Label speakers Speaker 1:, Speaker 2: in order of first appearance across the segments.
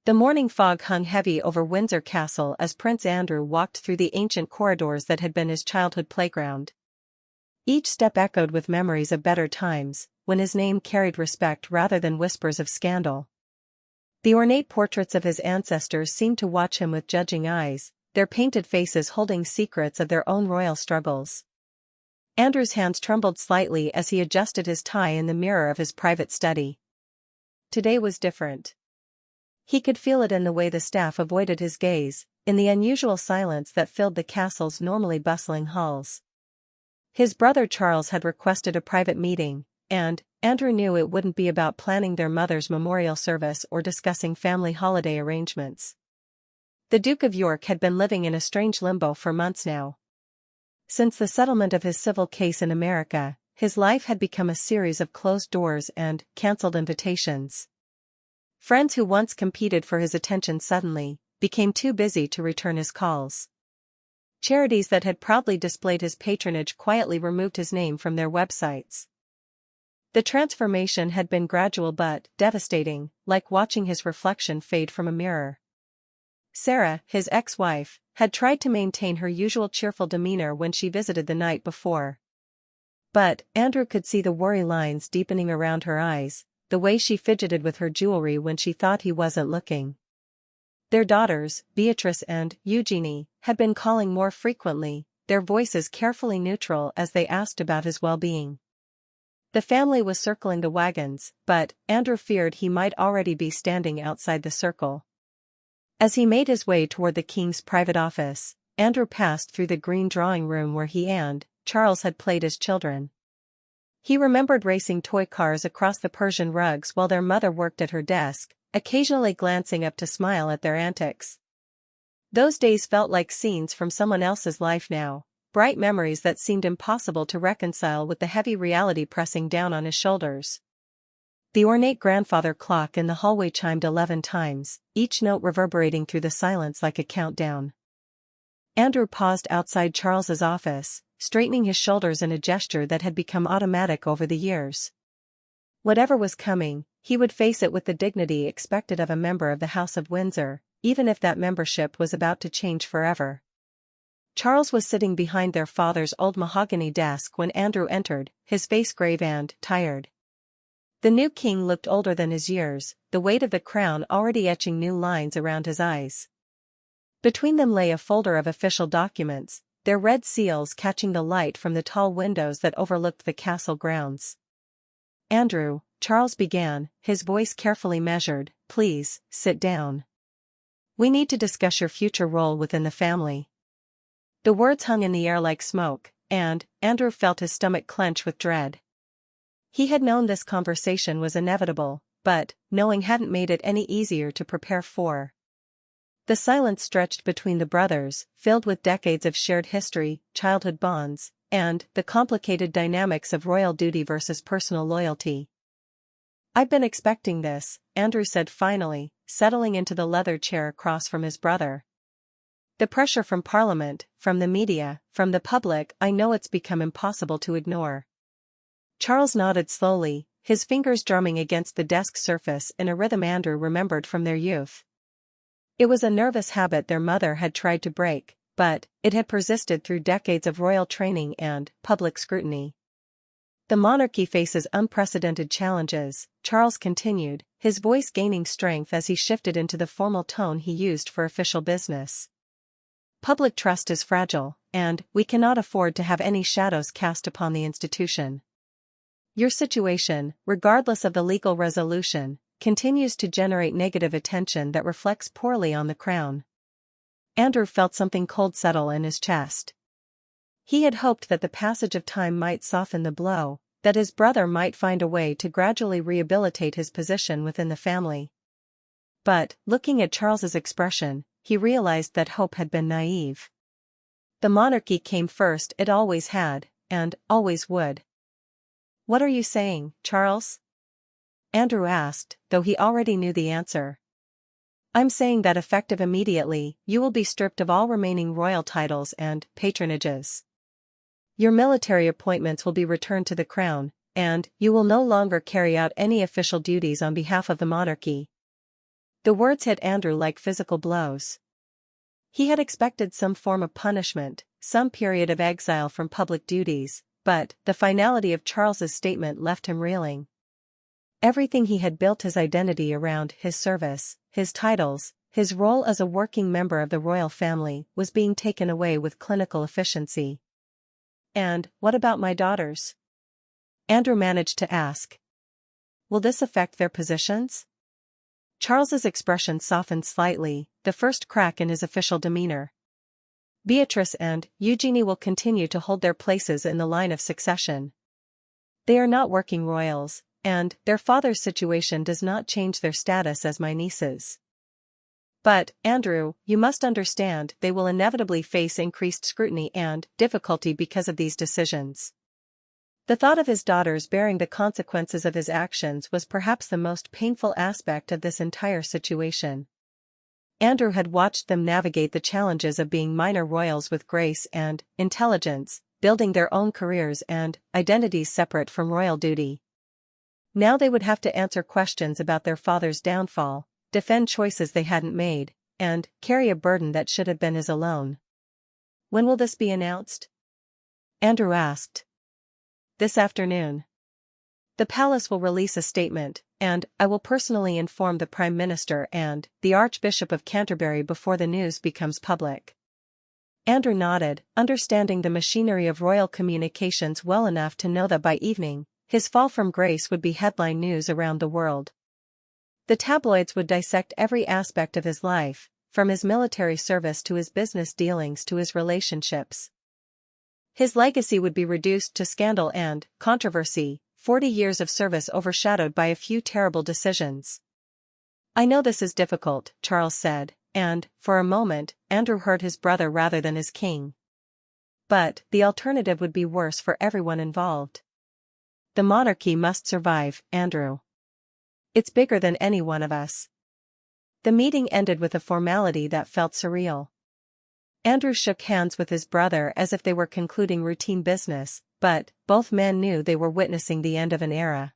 Speaker 1: The morning fog hung heavy over Windsor Castle as Prince Andrew walked through the ancient corridors that had been his childhood playground. Each step echoed with memories of better times, when his name carried respect rather than whispers of scandal. The ornate portraits of his ancestors seemed to watch him with judging eyes, their painted faces holding secrets of their own royal struggles. Andrew's hands trembled slightly as he adjusted his tie in the mirror of his private study. Today was different. He could feel it in the way the staff avoided his gaze, in the unusual silence that filled the castle's normally bustling halls. His brother Charles had requested a private meeting, and Andrew knew it wouldn't be about planning their mother's memorial service or discussing family holiday arrangements. The Duke of York had been living in a strange limbo for months now. Since the settlement of his civil case in America, his life had become a series of closed doors and cancelled invitations. Friends who once competed for his attention suddenly became too busy to return his calls. Charities that had proudly displayed his patronage quietly removed his name from their websites. The transformation had been gradual but devastating, like watching his reflection fade from a mirror. Sarah, his ex-wife, had tried to maintain her usual cheerful demeanor when she visited the night before. But Andrew could see the worry lines deepening around her eyes, the way she fidgeted with her jewelry when she thought he wasn't looking. Their daughters, Beatrice and Eugenie, had been calling more frequently, their voices carefully neutral as they asked about his well-being. The family was circling the wagons, but Andrew feared he might already be standing outside the circle. As he made his way toward the king's private office, Andrew passed through the green drawing room where he and Charles had played as children. He remembered racing toy cars across the Persian rugs while their mother worked at her desk, occasionally glancing up to smile at their antics. Those days felt like scenes from someone else's life now, bright memories that seemed impossible to reconcile with the heavy reality pressing down on his shoulders. The ornate grandfather clock in the hallway chimed 11 times, each note reverberating through the silence like a countdown. Andrew paused outside Charles's office, straightening his shoulders in a gesture that had become automatic over the years. Whatever was coming, he would face it with the dignity expected of a member of the House of Windsor, even if that membership was about to change forever. Charles was sitting behind their father's old mahogany desk when Andrew entered, his face grave and tired. The new king looked older than his years, the weight of the crown already etching new lines around his eyes. Between them lay a folder of official documents, their red seals catching the light from the tall windows that overlooked the castle grounds. "Andrew," Charles began, his voice carefully measured, "please, sit down. We need to discuss your future role within the family." The words hung in the air like smoke, and Andrew felt his stomach clench with dread. He had known this conversation was inevitable, but knowing hadn't made it any easier to prepare for. The silence stretched between the brothers, filled with decades of shared history, childhood bonds, and the complicated dynamics of royal duty versus personal loyalty. "I've been expecting this," Andrew said finally, settling into the leather chair across from his brother. "The pressure from Parliament, from the media, from the public, I know it's become impossible to ignore." Charles nodded slowly, his fingers drumming against the desk surface in a rhythm Andrew remembered from their youth. It was a nervous habit their mother had tried to break, but it had persisted through decades of royal training and public scrutiny. "The monarchy faces unprecedented challenges," Charles continued, his voice gaining strength as he shifted into the formal tone he used for official business. "Public trust is fragile, and we cannot afford to have any shadows cast upon the institution. Your situation, regardless of the legal resolution, continues to generate negative attention that reflects poorly on the crown." Andrew felt something cold settle in his chest. He had hoped that the passage of time might soften the blow, that his brother might find a way to gradually rehabilitate his position within the family. But, looking at Charles's expression, he realized that hope had been naive. The monarchy came first, it always had, and always would. "What are you saying, Charles?" Andrew asked, though he already knew the answer. "I'm saying that effective immediately, you will be stripped of all remaining royal titles and patronages. Your military appointments will be returned to the crown, and you will no longer carry out any official duties on behalf of the monarchy." The words hit Andrew like physical blows. He had expected some form of punishment, some period of exile from public duties, but the finality of Charles's statement left him reeling. Everything he had built his identity around, his service, his titles, his role as a working member of the royal family, was being taken away with clinical efficiency. "And what about my daughters?" Andrew managed to ask. "Will this affect their positions?" Charles's expression softened slightly, the first crack in his official demeanor. "Beatrice and Eugenie will continue to hold their places in the line of succession. They are not working royals, and their father's situation does not change their status as my nieces. But, Andrew, you must understand they will inevitably face increased scrutiny and difficulty because of these decisions." The thought of his daughters bearing the consequences of his actions was perhaps the most painful aspect of this entire situation. Andrew had watched them navigate the challenges of being minor royals with grace and intelligence, building their own careers and identities separate from royal duty. Now they would have to answer questions about their father's downfall, defend choices they hadn't made, and carry a burden that should have been his alone. "When will this be announced?" Andrew asked. "This afternoon. The palace will release a statement, and I will personally inform the Prime Minister and the Archbishop of Canterbury before the news becomes public." Andrew nodded, understanding the machinery of royal communications well enough to know that by evening, his fall from grace would be headline news around the world. The tabloids would dissect every aspect of his life, from his military service to his business dealings to his relationships. His legacy would be reduced to scandal and controversy, 40 years of service overshadowed by a few terrible decisions. "I know this is difficult," Charles said, and, for a moment, Andrew heard his brother rather than his king. "But the alternative would be worse for everyone involved. The monarchy must survive, Andrew. It's bigger than any one of us." The meeting ended with a formality that felt surreal. Andrew shook hands with his brother as if they were concluding routine business, but both men knew they were witnessing the end of an era.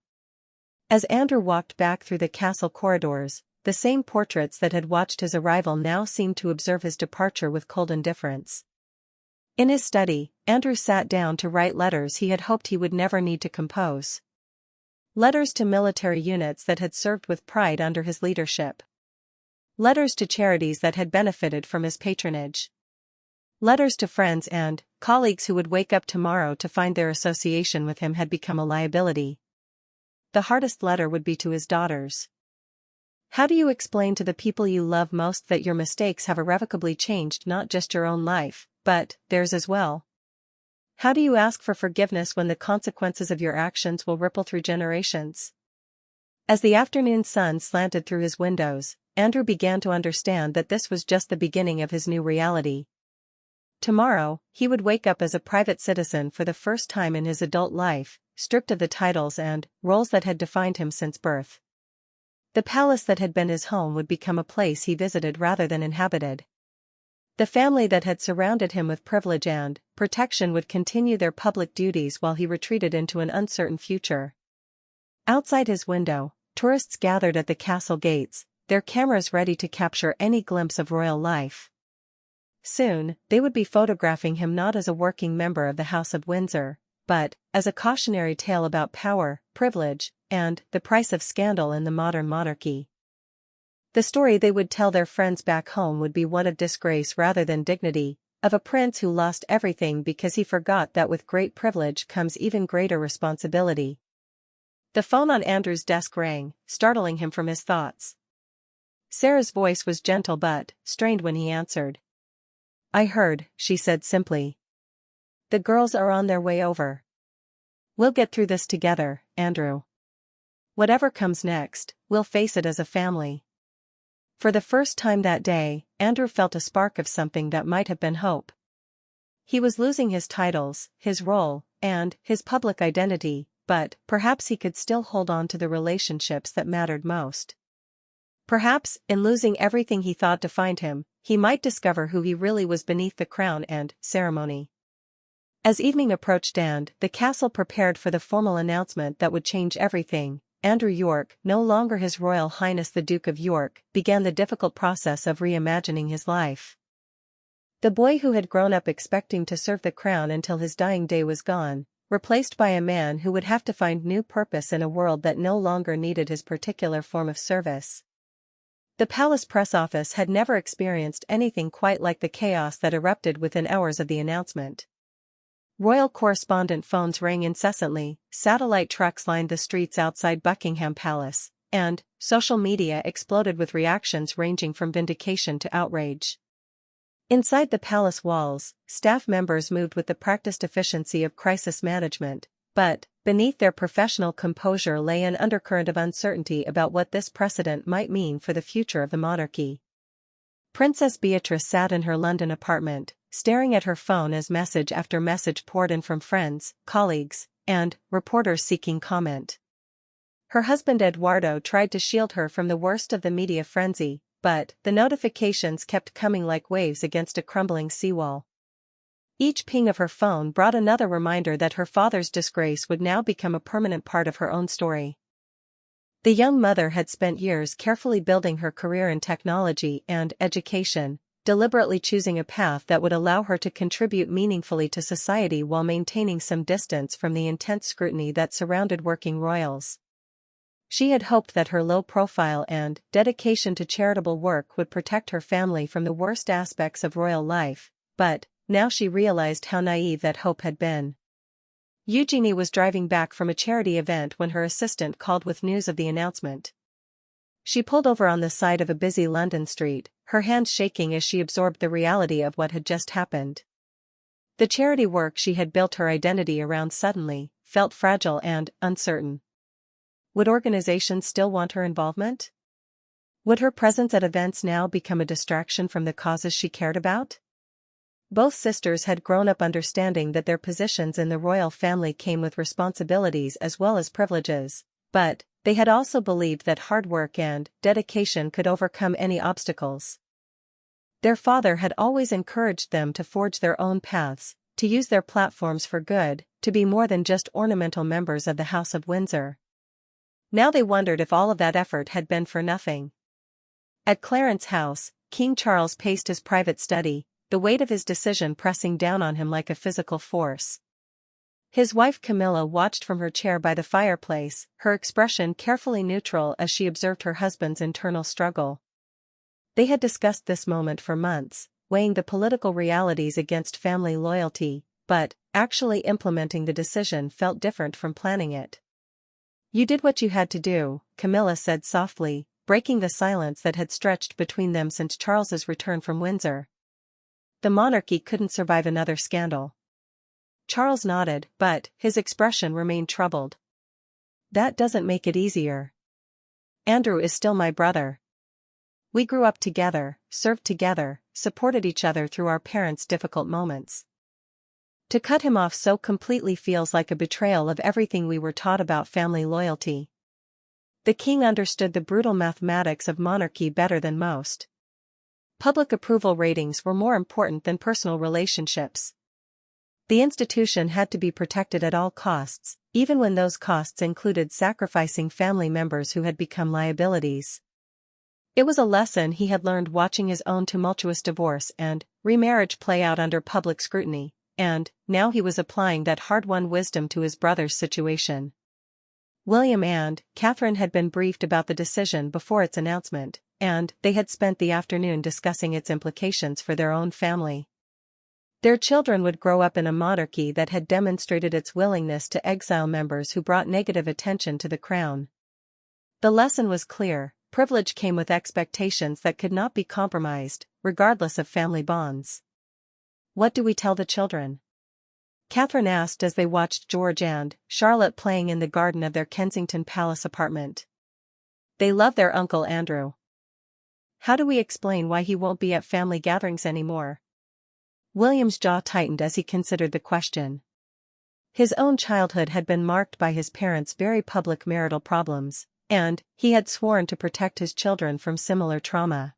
Speaker 1: As Andrew walked back through the castle corridors, the same portraits that had watched his arrival now seemed to observe his departure with cold indifference. In his study, Andrew sat down to write letters he had hoped he would never need to compose. Letters to military units that had served with pride under his leadership. Letters to charities that had benefited from his patronage. Letters to friends and colleagues who would wake up tomorrow to find their association with him had become a liability. The hardest letter would be to his daughters. How do you explain to the people you love most that your mistakes have irrevocably changed not just your own life, but theirs as well? How do you ask for forgiveness when the consequences of your actions will ripple through generations? As the afternoon sun slanted through his windows, Andrew began to understand that this was just the beginning of his new reality. Tomorrow, he would wake up as a private citizen for the first time in his adult life, stripped of the titles and roles that had defined him since birth. The palace that had been his home would become a place he visited rather than inhabited. The family that had surrounded him with privilege and protection would continue their public duties while he retreated into an uncertain future. Outside his window, tourists gathered at the castle gates, their cameras ready to capture any glimpse of royal life. Soon, they would be photographing him not as a working member of the House of Windsor, but as a cautionary tale about power, privilege, and the price of scandal in the modern monarchy. The story they would tell their friends back home would be one of disgrace rather than dignity, of a prince who lost everything because he forgot that with great privilege comes even greater responsibility. The phone on Andrew's desk rang, startling him from his thoughts. Sarah's voice was gentle but strained when he answered. "I heard," she said simply. "The girls are on their way over. We'll get through this together, Andrew. Whatever comes next, we'll face it as a family." For the first time that day, Andrew felt a spark of something that might have been hope. He was losing his titles, his role, and his public identity, but perhaps he could still hold on to the relationships that mattered most. Perhaps, in losing everything he thought defined him, he might discover who he really was beneath the crown and ceremony. As evening approached and the castle prepared for the formal announcement that would change everything, Andrew York, no longer His Royal Highness the Duke of York, began the difficult process of reimagining his life. The boy who had grown up expecting to serve the crown until his dying day was gone, replaced by a man who would have to find new purpose in a world that no longer needed his particular form of service. The palace press office had never experienced anything quite like the chaos that erupted within hours of the announcement. Royal correspondent phones rang incessantly, satellite trucks lined the streets outside Buckingham Palace, and social media exploded with reactions ranging from vindication to outrage. Inside the palace walls, staff members moved with the practiced efficiency of crisis management, but beneath their professional composure lay an undercurrent of uncertainty about what this precedent might mean for the future of the monarchy. Princess Beatrice sat in her London apartment, staring at her phone as message after message poured in from friends, colleagues, and reporters seeking comment. Her husband Eduardo tried to shield her from the worst of the media frenzy, but the notifications kept coming like waves against a crumbling seawall. Each ping of her phone brought another reminder that her father's disgrace would now become a permanent part of her own story. The young mother had spent years carefully building her career in technology and education, deliberately choosing a path that would allow her to contribute meaningfully to society while maintaining some distance from the intense scrutiny that surrounded working royals. She had hoped that her low profile and dedication to charitable work would protect her family from the worst aspects of royal life, but now she realized how naive that hope had been. Eugenie was driving back from a charity event when her assistant called with news of the announcement. She pulled over on the side of a busy London street, her hands shaking as she absorbed the reality of what had just happened. The charity work she had built her identity around suddenly felt fragile and uncertain. Would organizations still want her involvement? Would her presence at events now become a distraction from the causes she cared about? Both sisters had grown up understanding that their positions in the royal family came with responsibilities as well as privileges, but they had also believed that hard work and dedication could overcome any obstacles. Their father had always encouraged them to forge their own paths, to use their platforms for good, to be more than just ornamental members of the House of Windsor. Now they wondered if all of that effort had been for nothing. At Clarence House, King Charles paced his private study, the weight of his decision pressing down on him like a physical force. His wife Camilla watched from her chair by the fireplace, her expression carefully neutral as she observed her husband's internal struggle. They had discussed this moment for months, weighing the political realities against family loyalty, but actually implementing the decision felt different from planning it. "You did what you had to do," Camilla said softly, breaking the silence that had stretched between them since Charles's return from Windsor. The monarchy couldn't survive another scandal. Charles nodded, but his expression remained troubled. "That doesn't make it easier. Andrew is still my brother. We grew up together, served together, supported each other through our parents' difficult moments. To cut him off so completely feels like a betrayal of everything we were taught about family loyalty." The king understood the brutal mathematics of monarchy better than most. Public approval ratings were more important than personal relationships. The institution had to be protected at all costs, even when those costs included sacrificing family members who had become liabilities. It was a lesson he had learned watching his own tumultuous divorce and remarriage play out under public scrutiny, and now he was applying that hard-won wisdom to his brother's situation. William and Catherine had been briefed about the decision before its announcement, and they had spent the afternoon discussing its implications for their own family. Their children would grow up in a monarchy that had demonstrated its willingness to exile members who brought negative attention to the crown. The lesson was clear: privilege came with expectations that could not be compromised, regardless of family bonds. "What do we tell the children?" Catherine asked as they watched George and Charlotte playing in the garden of their Kensington Palace apartment. "They love their Uncle Andrew. How do we explain why he won't be at family gatherings anymore?" William's jaw tightened as he considered the question. His own childhood had been marked by his parents' very public marital problems, and he had sworn to protect his children from similar trauma.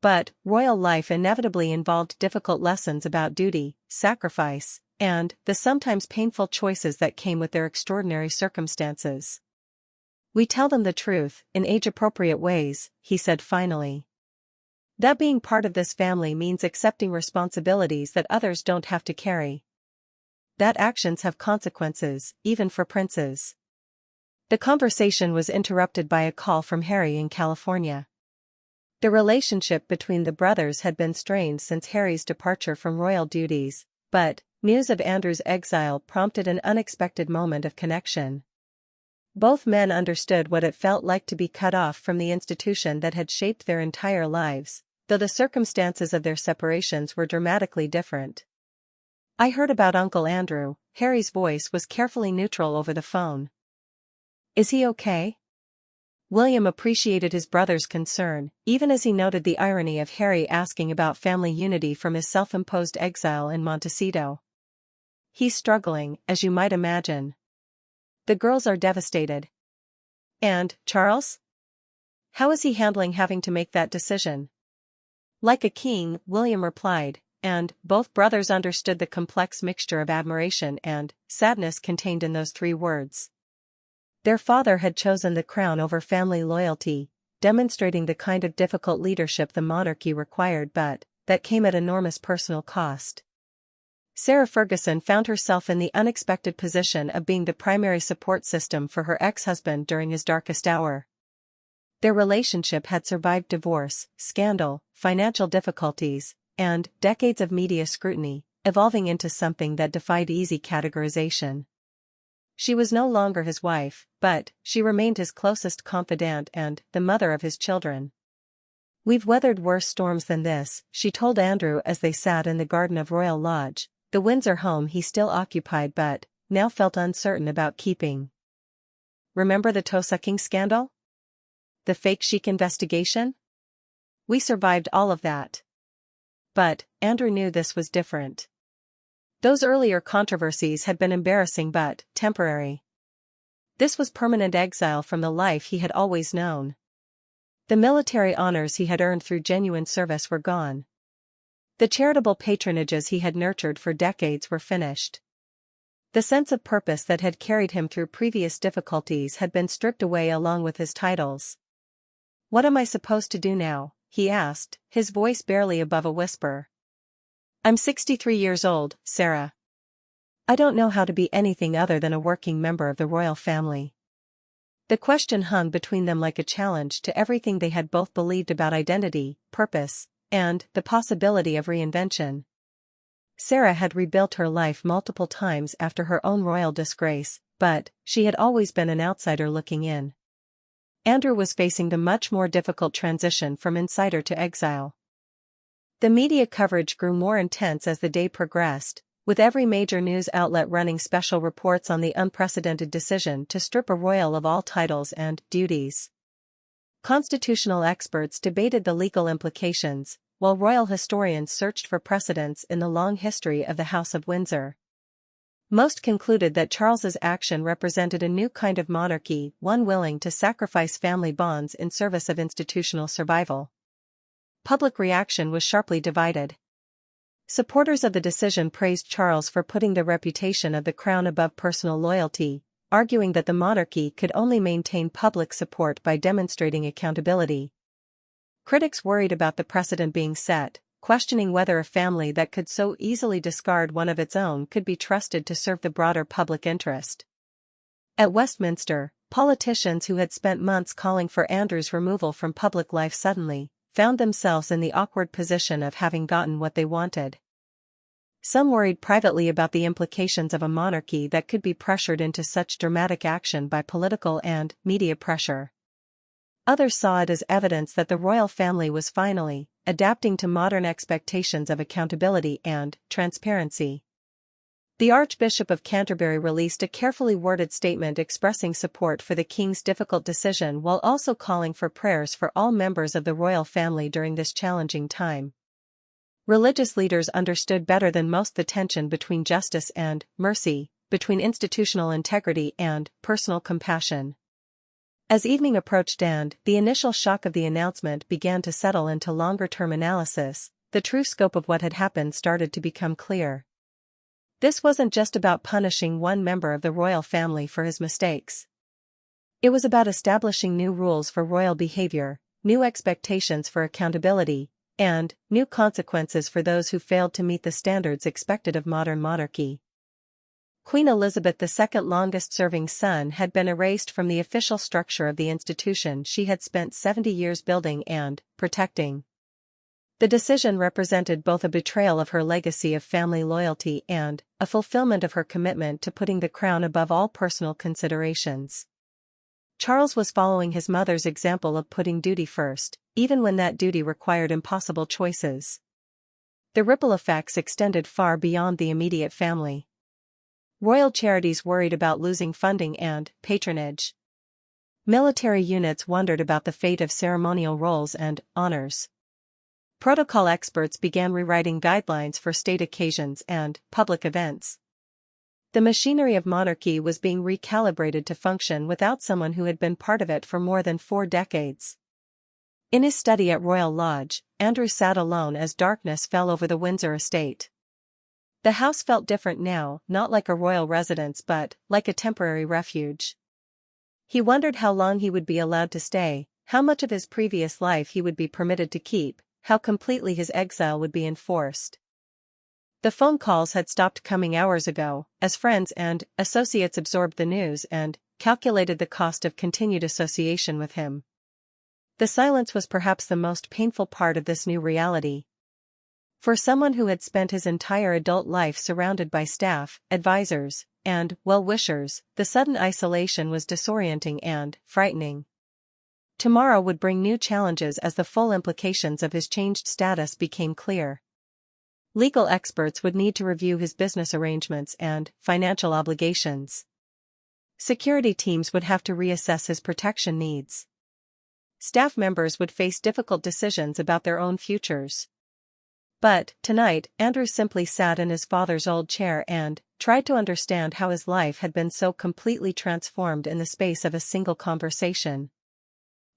Speaker 1: But royal life inevitably involved difficult lessons about duty, sacrifice, and the sometimes painful choices that came with their extraordinary circumstances. We tell them the truth, in age-appropriate ways, he said finally. That being part of this family means accepting responsibilities that others don't have to carry. That actions have consequences, even for princes. The conversation was interrupted by a call from Harry in California. The relationship between the brothers had been strained since Harry's departure from royal duties, but news of Andrew's exile prompted an unexpected moment of connection. Both men understood what it felt like to be cut off from the institution that had shaped their entire lives, though the circumstances of their separations were dramatically different. I heard about Uncle Andrew. Harry's voice was carefully neutral over the phone. Is he okay? William appreciated his brother's concern, even as he noted the irony of Harry asking about family unity from his self-imposed exile in Montecito. He's struggling, as you might imagine. The girls are devastated. And, Charles? How is he handling having to make that decision? Like a king, William replied, and both brothers understood the complex mixture of admiration and sadness contained in those 3 words. Their father had chosen the crown over family loyalty, demonstrating the kind of difficult leadership the monarchy required, but that came at enormous personal cost. Sarah Ferguson found herself in the unexpected position of being the primary support system for her ex-husband during his darkest hour. Their relationship had survived divorce, scandal, financial difficulties, and decades of media scrutiny, evolving into something that defied easy categorization. She was no longer his wife, but she remained his closest confidant and the mother of his children. We've weathered worse storms than this, she told Andrew as they sat in the garden of Royal Lodge, the Windsor home he still occupied but now felt uncertain about keeping. Remember the toe-sucking scandal? The fake chic investigation? We survived all of that. But Andrew knew this was different. Those earlier controversies had been embarrassing but temporary. This was permanent exile from the life he had always known. The military honors he had earned through genuine service were gone. The charitable patronages he had nurtured for decades were finished. The sense of purpose that had carried him through previous difficulties had been stripped away along with his titles. What am I supposed to do now? He asked, his voice barely above a whisper. I'm 63 years old, Sarah. I don't know how to be anything other than a working member of the royal family. The question hung between them like a challenge to everything they had both believed about identity, purpose, and the possibility of reinvention. Sarah had rebuilt her life multiple times after her own royal disgrace, but she had always been an outsider looking in. Andrew was facing the much more difficult transition from insider to exile. The media coverage grew more intense as the day progressed, with every major news outlet running special reports on the unprecedented decision to strip a royal of all titles and duties. Constitutional experts debated the legal implications, while royal historians searched for precedents in the long history of the House of Windsor. Most concluded that Charles's action represented a new kind of monarchy, one willing to sacrifice family bonds in service of institutional survival. Public reaction was sharply divided. Supporters of the decision praised Charles for putting the reputation of the crown above personal loyalty, arguing that the monarchy could only maintain public support by demonstrating accountability. Critics worried about the precedent being set, questioning whether a family that could so easily discard one of its own could be trusted to serve the broader public interest. At Westminster, politicians who had spent months calling for Andrew's removal from public life suddenly found themselves in the awkward position of having gotten what they wanted. Some worried privately about the implications of a monarchy that could be pressured into such dramatic action by political and media pressure. Others saw it as evidence that the royal family was finally adapting to modern expectations of accountability and transparency. The Archbishop of Canterbury released a carefully worded statement expressing support for the king's difficult decision while also calling for prayers for all members of the royal family during this challenging time. Religious leaders understood better than most the tension between justice and mercy, between institutional integrity and personal compassion. As evening approached and the initial shock of the announcement began to settle into longer-term analysis, the true scope of what had happened started to become clear. This wasn't just about punishing one member of the royal family for his mistakes. It was about establishing new rules for royal behavior, new expectations for accountability, and new consequences for those who failed to meet the standards expected of modern monarchy. Queen Elizabeth II's longest-serving son had been erased from the official structure of the institution she had spent 70 years building and protecting. The decision represented both a betrayal of her legacy of family loyalty and a fulfillment of her commitment to putting the crown above all personal considerations. Charles was following his mother's example of putting duty first, even when that duty required impossible choices. The ripple effects extended far beyond the immediate family. Royal charities worried about losing funding and patronage. Military units wondered about the fate of ceremonial roles and honors. Protocol experts began rewriting guidelines for state occasions and public events. The machinery of monarchy was being recalibrated to function without someone who had been part of it for more than 4 decades. In his study at Royal Lodge, Andrew sat alone as darkness fell over the Windsor estate. The house felt different now, not like a royal residence but like a temporary refuge. He wondered how long he would be allowed to stay, how much of his previous life he would be permitted to keep, how completely his exile would be enforced. The phone calls had stopped coming hours ago, as friends and associates absorbed the news and calculated the cost of continued association with him. The silence was perhaps the most painful part of this new reality. For someone who had spent his entire adult life surrounded by staff, advisors, and well-wishers, the sudden isolation was disorienting and frightening. Tomorrow would bring new challenges as the full implications of his changed status became clear. Legal experts would need to review his business arrangements and financial obligations. Security teams would have to reassess his protection needs. Staff members would face difficult decisions about their own futures. But, tonight, Andrew simply sat in his father's old chair and tried to understand how his life had been so completely transformed in the space of a single conversation.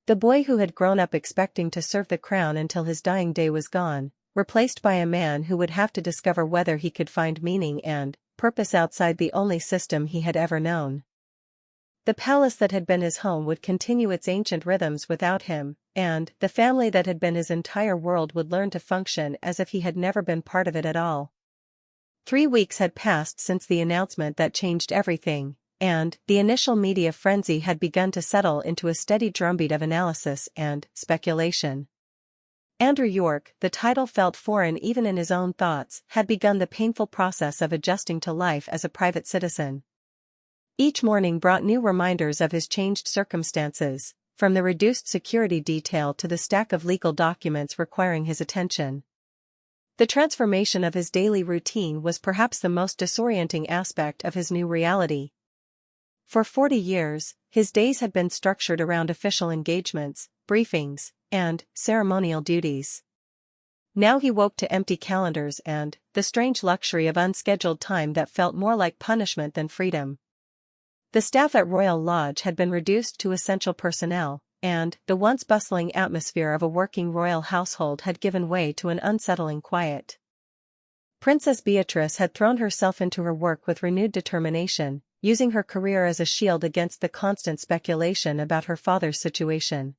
Speaker 1: The boy who had grown up expecting to serve the crown until his dying day was gone, replaced by a man who would have to discover whether he could find meaning and purpose outside the only system he had ever known. The palace that had been his home would continue its ancient rhythms without him, and the family that had been his entire world would learn to function as if he had never been part of it at all. 3 weeks had passed since the announcement that changed everything, and the initial media frenzy had begun to settle into a steady drumbeat of analysis and speculation. Andrew York, the title felt foreign even in his own thoughts, had begun the painful process of adjusting to life as a private citizen. Each morning brought new reminders of his changed circumstances, from the reduced security detail to the stack of legal documents requiring his attention. The transformation of his daily routine was perhaps the most disorienting aspect of his new reality. For 40 years, his days had been structured around official engagements, briefings, and ceremonial duties. Now he woke to empty calendars and the strange luxury of unscheduled time that felt more like punishment than freedom. The staff at Royal Lodge had been reduced to essential personnel, and the once bustling atmosphere of a working royal household had given way to an unsettling quiet. Princess Beatrice had thrown herself into her work with renewed determination, using her career as a shield against the constant speculation about her father's situation.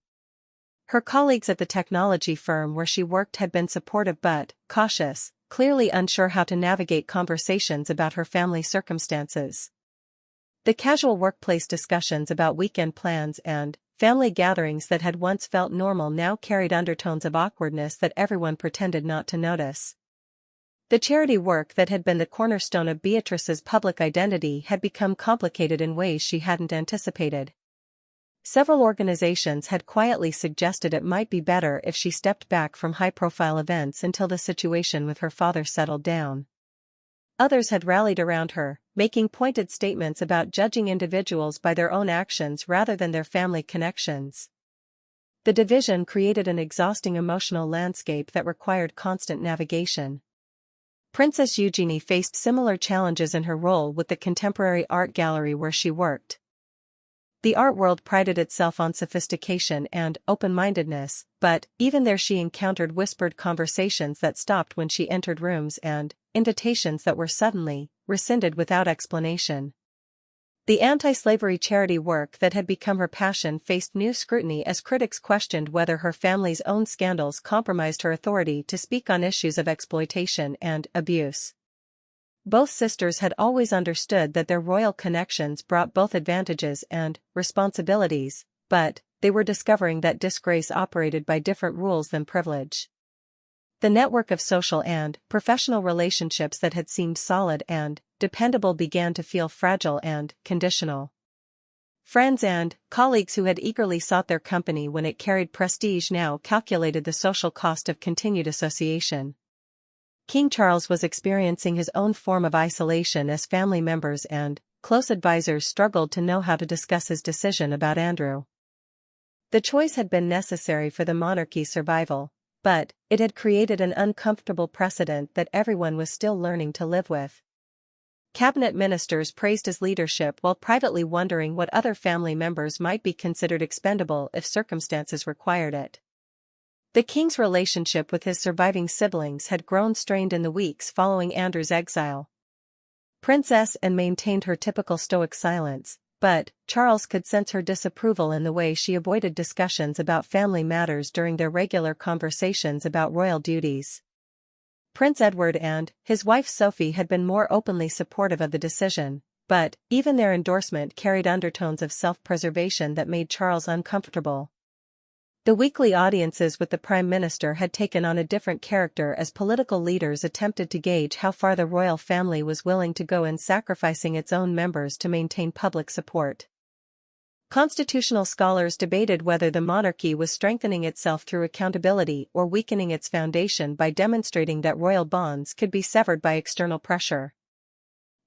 Speaker 1: Her colleagues at the technology firm where she worked had been supportive but cautious, clearly unsure how to navigate conversations about her family circumstances. The casual workplace discussions about weekend plans and family gatherings that had once felt normal now carried undertones of awkwardness that everyone pretended not to notice. The charity work that had been the cornerstone of Beatrice's public identity had become complicated in ways she hadn't anticipated. Several organizations had quietly suggested it might be better if she stepped back from high-profile events until the situation with her father settled down. Others had rallied around her, making pointed statements about judging individuals by their own actions rather than their family connections. The division created an exhausting emotional landscape that required constant navigation. Princess Eugenie faced similar challenges in her role with the contemporary art gallery where she worked. The art world prided itself on sophistication and open-mindedness, but even there she encountered whispered conversations that stopped when she entered rooms and invitations that were suddenly rescinded without explanation. The anti-slavery charity work that had become her passion faced new scrutiny as critics questioned whether her family's own scandals compromised her authority to speak on issues of exploitation and abuse. Both sisters had always understood that their royal connections brought both advantages and responsibilities, but they were discovering that disgrace operated by different rules than privilege. The network of social and professional relationships that had seemed solid and dependable began to feel fragile and conditional. Friends and colleagues who had eagerly sought their company when it carried prestige now calculated the social cost of continued association. King Charles was experiencing his own form of isolation as family members and close advisors struggled to know how to discuss his decision about Andrew. The choice had been necessary for the monarchy's survival, but it had created an uncomfortable precedent that everyone was still learning to live with. Cabinet ministers praised his leadership while privately wondering what other family members might be considered expendable if circumstances required it. The king's relationship with his surviving siblings had grown strained in the weeks following Andrew's exile. Princess Anne maintained her typical stoic silence, but Charles could sense her disapproval in the way she avoided discussions about family matters during their regular conversations about royal duties. Prince Edward and his wife Sophie had been more openly supportive of the decision, but even their endorsement carried undertones of self-preservation that made Charles uncomfortable. The weekly audiences with the Prime Minister had taken on a different character as political leaders attempted to gauge how far the royal family was willing to go in sacrificing its own members to maintain public support. Constitutional scholars debated whether the monarchy was strengthening itself through accountability or weakening its foundation by demonstrating that royal bonds could be severed by external pressure.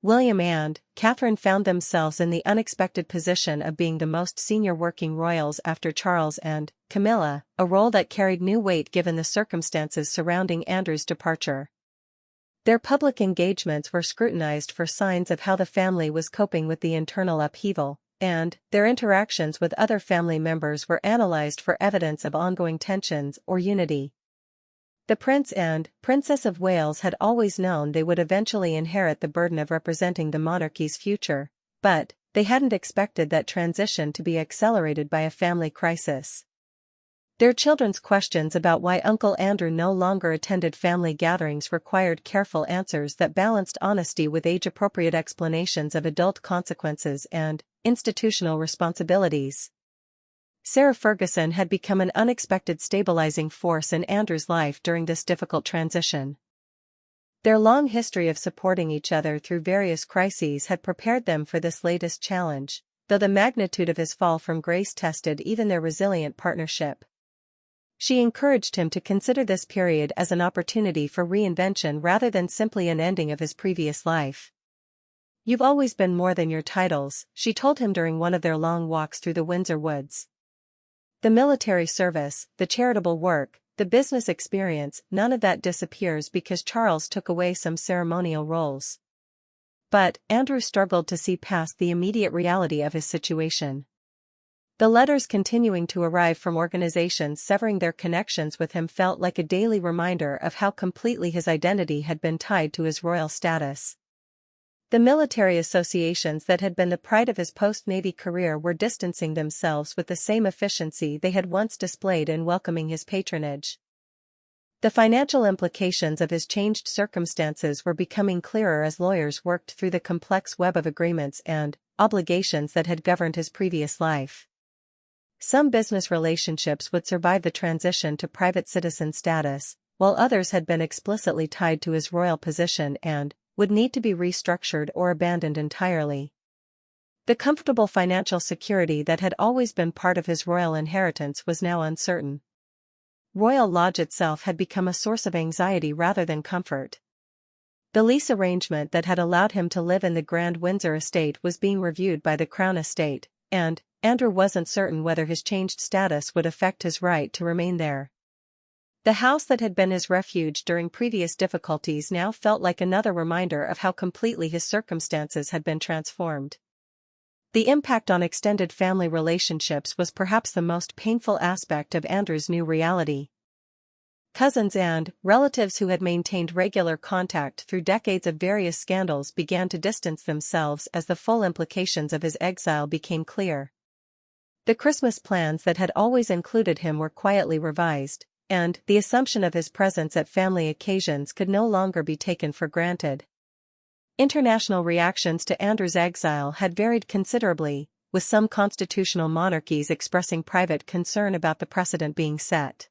Speaker 1: William and Catherine found themselves in the unexpected position of being the most senior working royals after Charles and Camilla, a role that carried new weight given the circumstances surrounding Andrew's departure. Their public engagements were scrutinized for signs of how the family was coping with the internal upheaval, and their interactions with other family members were analyzed for evidence of ongoing tensions or unity. The Prince and Princess of Wales had always known they would eventually inherit the burden of representing the monarchy's future, but they hadn't expected that transition to be accelerated by a family crisis. Their children's questions about why Uncle Andrew no longer attended family gatherings required careful answers that balanced honesty with age-appropriate explanations of adult consequences and institutional responsibilities. Sarah Ferguson had become an unexpected stabilizing force in Andrew's life during this difficult transition. Their long history of supporting each other through various crises had prepared them for this latest challenge, though the magnitude of his fall from grace tested even their resilient partnership. She encouraged him to consider this period as an opportunity for reinvention rather than simply an ending of his previous life. "You've always been more than your titles," she told him during one of their long walks through the Windsor woods. The military service, the charitable work, the business experience, none of that disappears because Charles took away some ceremonial roles. But Andrew struggled to see past the immediate reality of his situation. The letters continuing to arrive from organizations severing their connections with him felt like a daily reminder of how completely his identity had been tied to his royal status. The military associations that had been the pride of his post-Navy career were distancing themselves with the same efficiency they had once displayed in welcoming his patronage. The financial implications of his changed circumstances were becoming clearer as lawyers worked through the complex web of agreements and obligations that had governed his previous life. Some business relationships would survive the transition to private citizen status, while others had been explicitly tied to his royal position and would need to be restructured or abandoned entirely. The comfortable financial security that had always been part of his royal inheritance was now uncertain. Royal Lodge itself had become a source of anxiety rather than comfort. The lease arrangement that had allowed him to live in the Grand Windsor estate was being reviewed by the Crown Estate, and Andrew wasn't certain whether his changed status would affect his right to remain there. The house that had been his refuge during previous difficulties now felt like another reminder of how completely his circumstances had been transformed. The impact on extended family relationships was perhaps the most painful aspect of Andrew's new reality. Cousins and relatives who had maintained regular contact through decades of various scandals began to distance themselves as the full implications of his exile became clear. The Christmas plans that had always included him were quietly revised, and the assumption of his presence at family occasions could no longer be taken for granted. International reactions to Andrew's exile had varied considerably, with some constitutional monarchies expressing private concern about the precedent being set.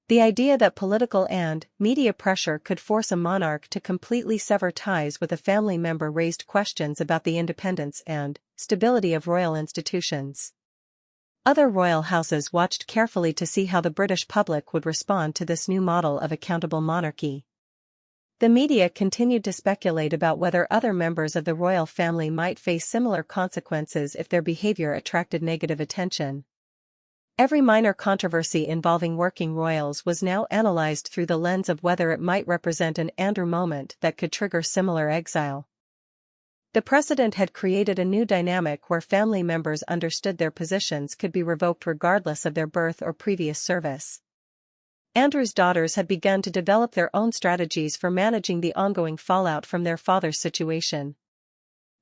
Speaker 1: The idea that political and media pressure could force a monarch to completely sever ties with a family member raised questions about the independence and stability of royal institutions. Other royal houses watched carefully to see how the British public would respond to this new model of accountable monarchy. The media continued to speculate about whether other members of the royal family might face similar consequences if their behavior attracted negative attention. Every minor controversy involving working royals was now analyzed through the lens of whether it might represent an Andrew moment that could trigger similar exile. The precedent had created a new dynamic where family members understood their positions could be revoked regardless of their birth or previous service. Andrew's daughters had begun to develop their own strategies for managing the ongoing fallout from their father's situation.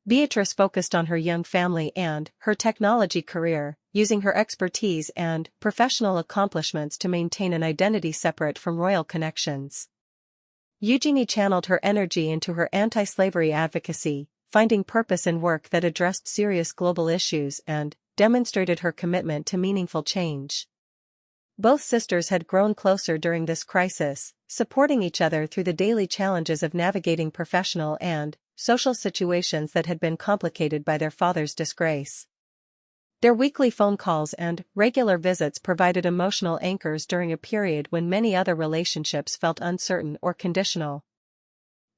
Speaker 1: Beatrice focused on her young family and her technology career, using her expertise and professional accomplishments to maintain an identity separate from royal connections. Eugenie channeled her energy into her anti-slavery advocacy, finding purpose in work that addressed serious global issues and demonstrated her commitment to meaningful change. Both sisters had grown closer during this crisis, supporting each other through the daily challenges of navigating professional and social situations that had been complicated by their father's disgrace. Their weekly phone calls and regular visits provided emotional anchors during a period when many other relationships felt uncertain or conditional.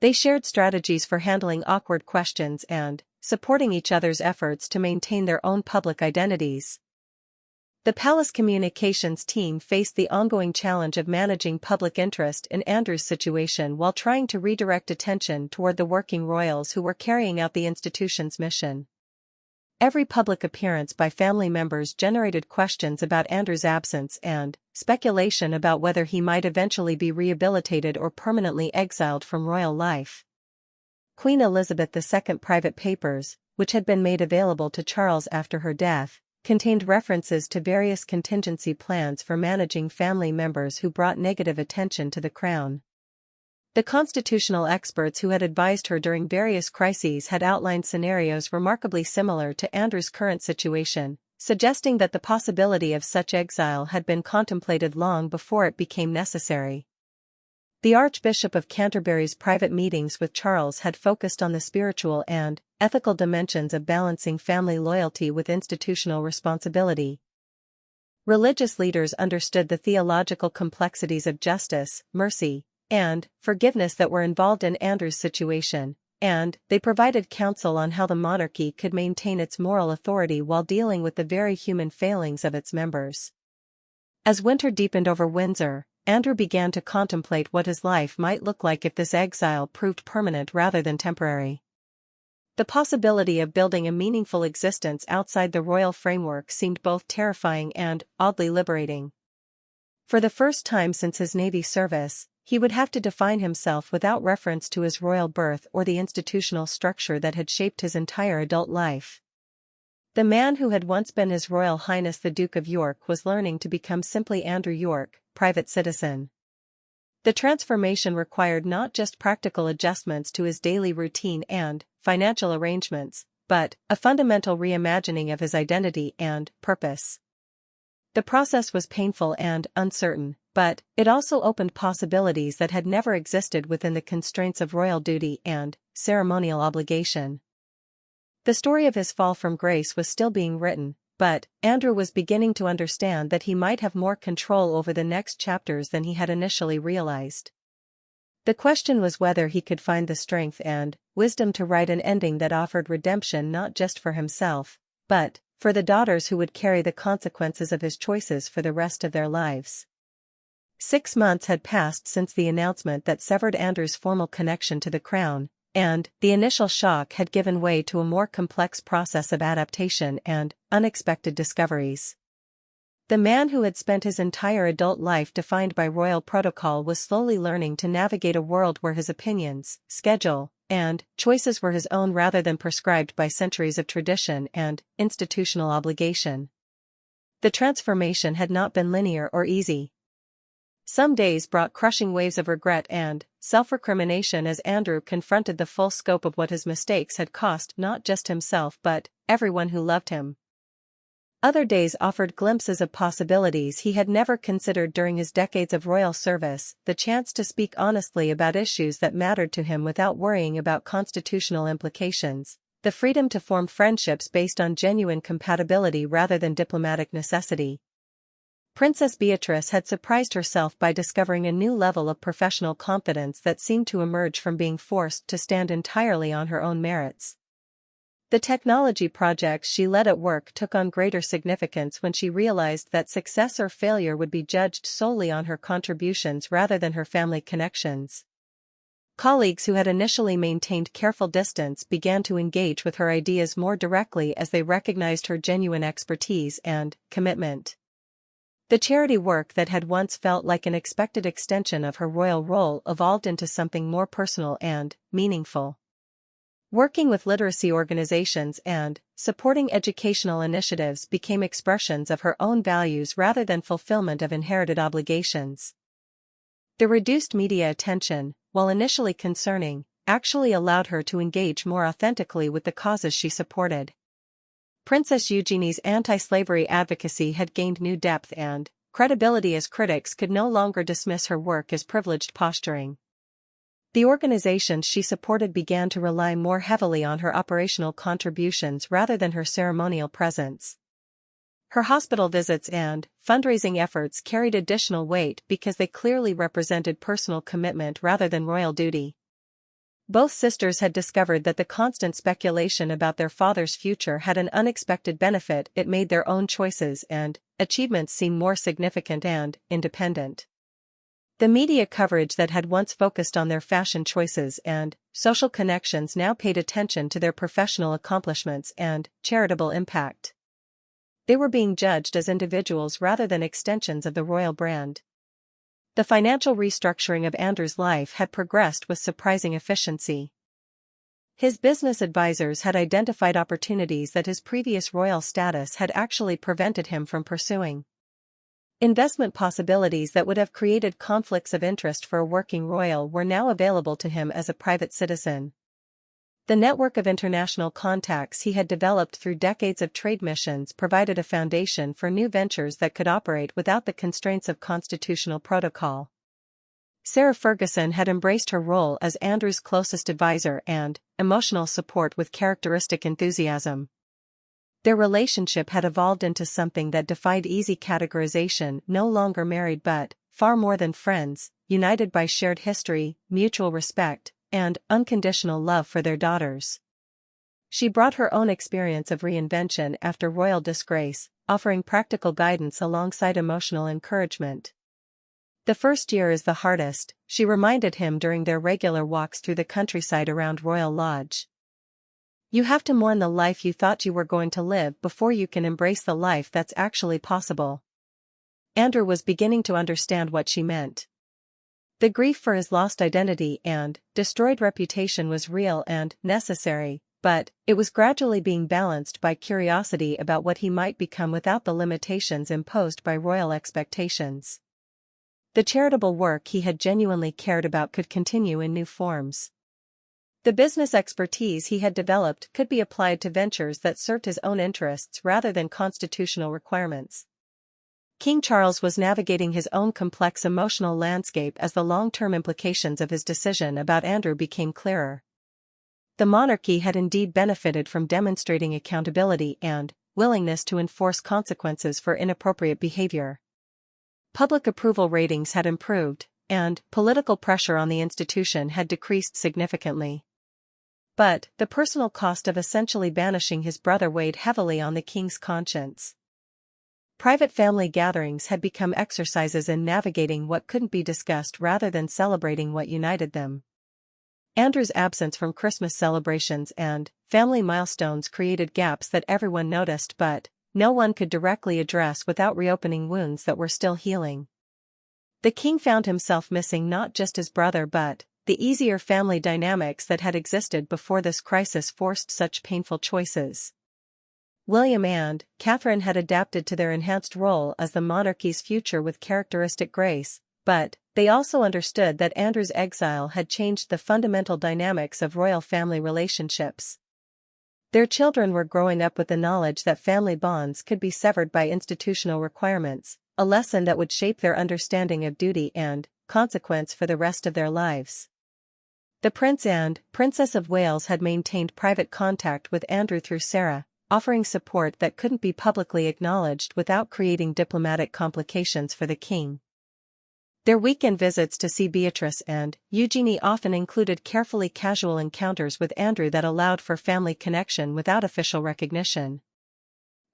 Speaker 1: They shared strategies for handling awkward questions and supporting each other's efforts to maintain their own public identities. The palace communications team faced the ongoing challenge of managing public interest in Andrew's situation while trying to redirect attention toward the working royals who were carrying out the institution's mission. Every public appearance by family members generated questions about Andrew's absence and speculation about whether he might eventually be rehabilitated or permanently exiled from royal life. Queen Elizabeth II private papers, which had been made available to Charles after her death, contained references to various contingency plans for managing family members who brought negative attention to the crown. The constitutional experts who had advised her during various crises had outlined scenarios remarkably similar to Andrew's current situation, suggesting that the possibility of such exile had been contemplated long before it became necessary. The Archbishop of Canterbury's private meetings with Charles had focused on the spiritual and ethical dimensions of balancing family loyalty with institutional responsibility. Religious leaders understood the theological complexities of justice, mercy, and forgiveness that were involved in Andrew's situation, and they provided counsel on how the monarchy could maintain its moral authority while dealing with the very human failings of its members. As winter deepened over Windsor, Andrew began to contemplate what his life might look like if this exile proved permanent rather than temporary. The possibility of building a meaningful existence outside the royal framework seemed both terrifying and oddly liberating. For the first time since his Navy service, he would have to define himself without reference to his royal birth or the institutional structure that had shaped his entire adult life. The man who had once been His Royal Highness the Duke of York was learning to become simply Andrew York, private citizen. The transformation required not just practical adjustments to his daily routine and financial arrangements, but a fundamental reimagining of his identity and purpose. The process was painful and uncertain, but it also opened possibilities that had never existed within the constraints of royal duty and ceremonial obligation. The story of his fall from grace was still being written, but Andrew was beginning to understand that he might have more control over the next chapters than he had initially realized. The question was whether he could find the strength and wisdom to write an ending that offered redemption not just for himself, but for the daughters who would carry the consequences of his choices for the rest of their lives. 6 months had passed since the announcement that severed Andrew's formal connection to the crown, and the initial shock had given way to a more complex process of adaptation and unexpected discoveries. The man who had spent his entire adult life defined by royal protocol was slowly learning to navigate a world where his opinions, schedule, and choices were his own rather than prescribed by centuries of tradition and institutional obligation. The transformation had not been linear or easy. Some days brought crushing waves of regret and self-recrimination as Andrew confronted the full scope of what his mistakes had cost not just himself but everyone who loved him. Other days offered glimpses of possibilities he had never considered during his decades of royal service, the chance to speak honestly about issues that mattered to him without worrying about constitutional implications, the freedom to form friendships based on genuine compatibility rather than diplomatic necessity. Princess Beatrice had surprised herself by discovering a new level of professional confidence that seemed to emerge from being forced to stand entirely on her own merits. The technology projects she led at work took on greater significance when she realized that success or failure would be judged solely on her contributions rather than her family connections. Colleagues who had initially maintained careful distance began to engage with her ideas more directly as they recognized her genuine expertise and commitment. The charity work that had once felt like an expected extension of her royal role evolved into something more personal and meaningful. Working with literacy organizations and supporting educational initiatives became expressions of her own values rather than fulfillment of inherited obligations. The reduced media attention, while initially concerning, actually allowed her to engage more authentically with the causes she supported. Princess Eugenie's anti-slavery advocacy had gained new depth and credibility as critics could no longer dismiss her work as privileged posturing. The organizations she supported began to rely more heavily on her operational contributions rather than her ceremonial presence. Her hospital visits and fundraising efforts carried additional weight because they clearly represented personal commitment rather than royal duty. Both sisters had discovered that the constant speculation about their father's future had an unexpected benefit. It made their own choices and achievements seem more significant and independent. The media coverage that had once focused on their fashion choices and social connections now paid attention to their professional accomplishments and charitable impact. They were being judged as individuals rather than extensions of the royal brand. The financial restructuring of Andrew's life had progressed with surprising efficiency. His business advisors had identified opportunities that his previous royal status had actually prevented him from pursuing. Investment possibilities that would have created conflicts of interest for a working royal were now available to him as a private citizen. The network of international contacts he had developed through decades of trade missions provided a foundation for new ventures that could operate without the constraints of constitutional protocol. Sarah Ferguson had embraced her role as Andrew's closest advisor and emotional support with characteristic enthusiasm. Their relationship had evolved into something that defied easy categorization, no longer married but, far more than friends, united by shared history, mutual respect, and unconditional love for their daughters. She brought her own experience of reinvention after royal disgrace, offering practical guidance alongside emotional encouragement. The first year is the hardest, she reminded him during their regular walks through the countryside around Royal Lodge. You have to mourn the life you thought you were going to live before you can embrace the life that's actually possible. Andrew was beginning to understand what she meant. The grief for his lost identity and destroyed reputation was real and necessary, but it was gradually being balanced by curiosity about what he might become without the limitations imposed by royal expectations. The charitable work he had genuinely cared about could continue in new forms. The business expertise he had developed could be applied to ventures that served his own interests rather than constitutional requirements. King Charles was navigating his own complex emotional landscape as the long-term implications of his decision about Andrew became clearer. The monarchy had indeed benefited from demonstrating accountability and willingness to enforce consequences for inappropriate behavior. Public approval ratings had improved, and political pressure on the institution had decreased significantly. But the personal cost of essentially banishing his brother weighed heavily on the king's conscience. Private family gatherings had become exercises in navigating what couldn't be discussed rather than celebrating what united them. Andrew's absence from Christmas celebrations and family milestones created gaps that everyone noticed but no one could directly address without reopening wounds that were still healing. The king found himself missing not just his brother but the easier family dynamics that had existed before this crisis forced such painful choices. William and Catherine had adapted to their enhanced role as the monarchy's future with characteristic grace, but they also understood that Andrew's exile had changed the fundamental dynamics of royal family relationships. Their children were growing up with the knowledge that family bonds could be severed by institutional requirements, a lesson that would shape their understanding of duty and consequence for the rest of their lives. The Prince and Princess of Wales had maintained private contact with Andrew through Sarah, offering support that couldn't be publicly acknowledged without creating diplomatic complications for the king. Their weekend visits to see Beatrice and Eugenie often included carefully casual encounters with Andrew that allowed for family connection without official recognition.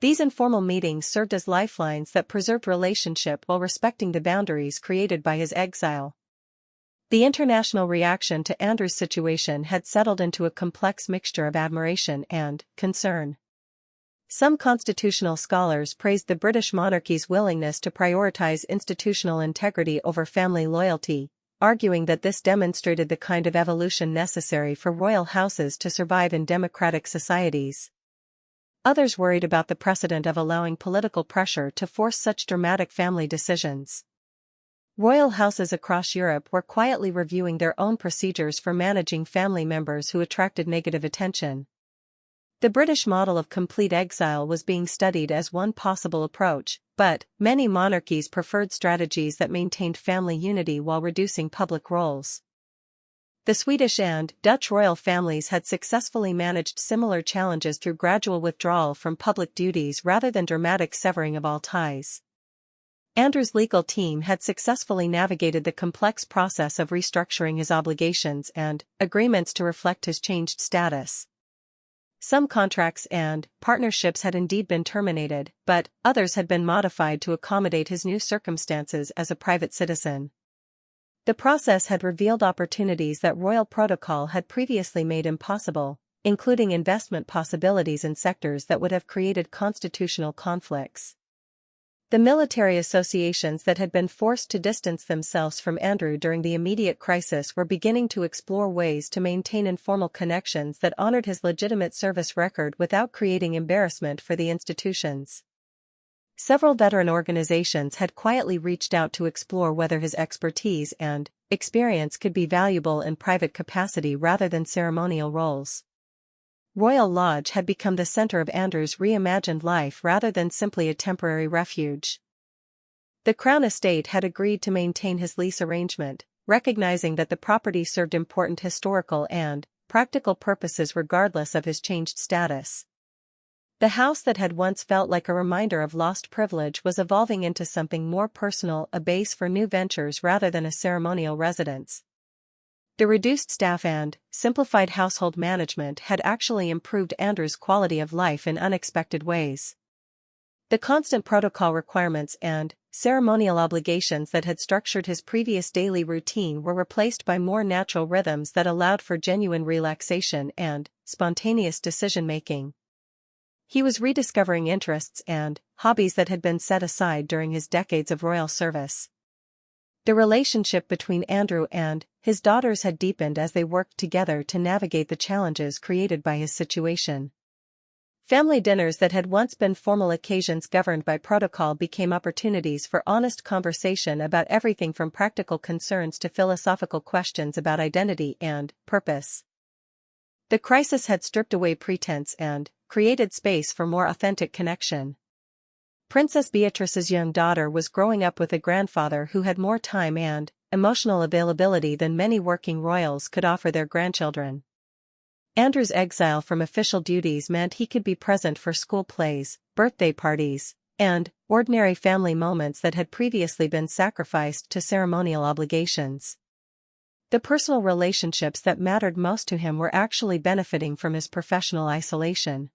Speaker 1: These informal meetings served as lifelines that preserved relationship while respecting the boundaries created by his exile. The international reaction to Andrew's situation had settled into a complex mixture of admiration and concern. Some constitutional scholars praised the British monarchy's willingness to prioritize institutional integrity over family loyalty, arguing that this demonstrated the kind of evolution necessary for royal houses to survive in democratic societies. Others worried about the precedent of allowing political pressure to force such dramatic family decisions. Royal houses across Europe were quietly reviewing their own procedures for managing family members who attracted negative attention. The British model of complete exile was being studied as one possible approach, but many monarchies preferred strategies that maintained family unity while reducing public roles. The Swedish and Dutch royal families had successfully managed similar challenges through gradual withdrawal from public duties rather than dramatic severing of all ties. Andrew's legal team had successfully navigated the complex process of restructuring his obligations and agreements to reflect his changed status. Some contracts and partnerships had indeed been terminated, but others had been modified to accommodate his new circumstances as a private citizen. The process had revealed opportunities that royal protocol had previously made impossible, including investment possibilities in sectors that would have created constitutional conflicts. The military associations that had been forced to distance themselves from Andrew during the immediate crisis were beginning to explore ways to maintain informal connections that honored his legitimate service record without creating embarrassment for the institutions. Several veteran organizations had quietly reached out to explore whether his expertise and experience could be valuable in private capacity rather than ceremonial roles. Royal Lodge had become the center of Andrew's reimagined life rather than simply a temporary refuge. The Crown Estate had agreed to maintain his lease arrangement, recognizing that the property served important historical and practical purposes regardless of his changed status. The house that had once felt like a reminder of lost privilege was evolving into something more personal, a base for new ventures rather than a ceremonial residence. The reduced staff and simplified household management had actually improved Andrew's quality of life in unexpected ways. The constant protocol requirements and ceremonial obligations that had structured his previous daily routine were replaced by more natural rhythms that allowed for genuine relaxation and spontaneous decision-making. He was rediscovering interests and hobbies that had been set aside during his decades of royal service. The relationship between Andrew and his daughters had deepened as they worked together to navigate the challenges created by his situation. Family dinners that had once been formal occasions governed by protocol became opportunities for honest conversation about everything from practical concerns to philosophical questions about identity and purpose. The crisis had stripped away pretense and created space for more authentic connection. Princess Beatrice's young daughter was growing up with a grandfather who had more time and emotional availability than many working royals could offer their grandchildren. Andrew's exile from official duties meant he could be present for school plays, birthday parties, and ordinary family moments that had previously been sacrificed to ceremonial obligations. The personal relationships that mattered most to him were actually benefiting from his professional isolation.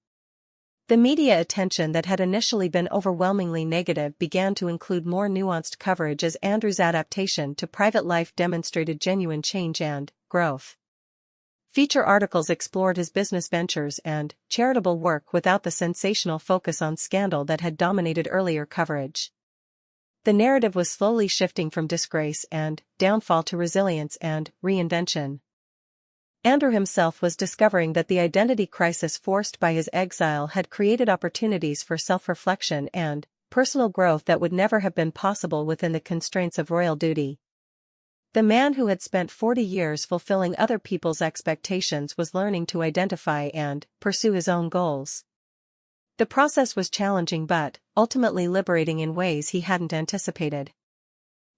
Speaker 1: The media attention that had initially been overwhelmingly negative began to include more nuanced coverage as Andrew's adaptation to private life demonstrated genuine change and growth. Feature articles explored his business ventures and charitable work without the sensational focus on scandal that had dominated earlier coverage. The narrative was slowly shifting from disgrace and downfall to resilience and reinvention. Andrew himself was discovering that the identity crisis forced by his exile had created opportunities for self-reflection and personal growth that would never have been possible within the constraints of royal duty. The man who had spent 40 years fulfilling other people's expectations was learning to identify and pursue his own goals. The process was challenging but ultimately liberating in ways he hadn't anticipated.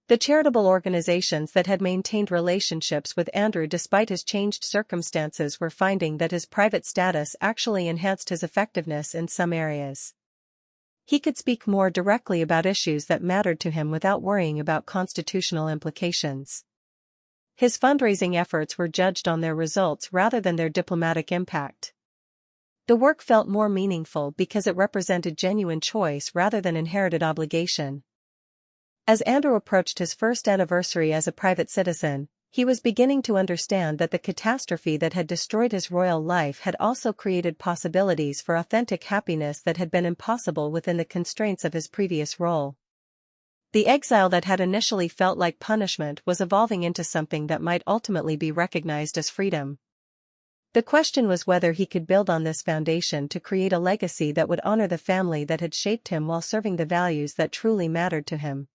Speaker 1: The charitable organizations that had maintained relationships with Andrew despite his changed circumstances were finding that his private status actually enhanced his effectiveness in some areas. He could speak more directly about issues that mattered to him without worrying about constitutional implications. His fundraising efforts were judged on their results rather than their diplomatic impact. The work felt more meaningful because it represented genuine choice rather than inherited obligation. As Andrew approached his first anniversary as a private citizen, he was beginning to understand that the catastrophe that had destroyed his royal life had also created possibilities for authentic happiness that had been impossible within the constraints of his previous role. The exile that had initially felt like punishment was evolving into something that might ultimately be recognized as freedom. The question was whether he could build on this foundation to create a legacy that would honor the family that had shaped him while serving the values that truly mattered to him.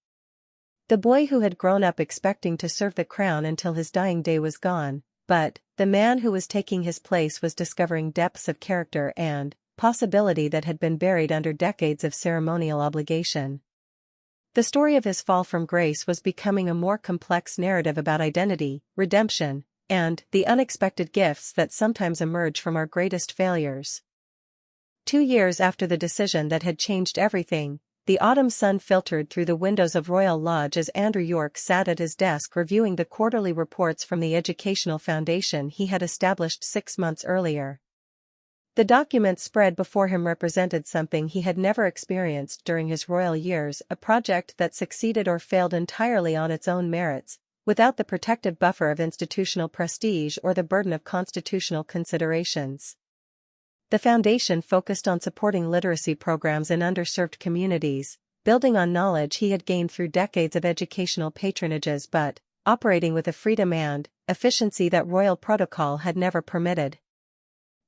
Speaker 1: The boy who had grown up expecting to serve the crown until his dying day was gone, but the man who was taking his place was discovering depths of character and possibility that had been buried under decades of ceremonial obligation. The story of his fall from grace was becoming a more complex narrative about identity, redemption, and the unexpected gifts that sometimes emerge from our greatest failures. 2 years after the decision that had changed everything, the autumn sun filtered through the windows of Royal Lodge as Andrew York sat at his desk reviewing the quarterly reports from the educational foundation he had established 6 months earlier. The documents spread before him represented something he had never experienced during his royal years, a project that succeeded or failed entirely on its own merits, without the protective buffer of institutional prestige or the burden of constitutional considerations. The foundation focused on supporting literacy programs in underserved communities, building on knowledge he had gained through decades of educational patronages but operating with a freedom and efficiency that royal protocol had never permitted.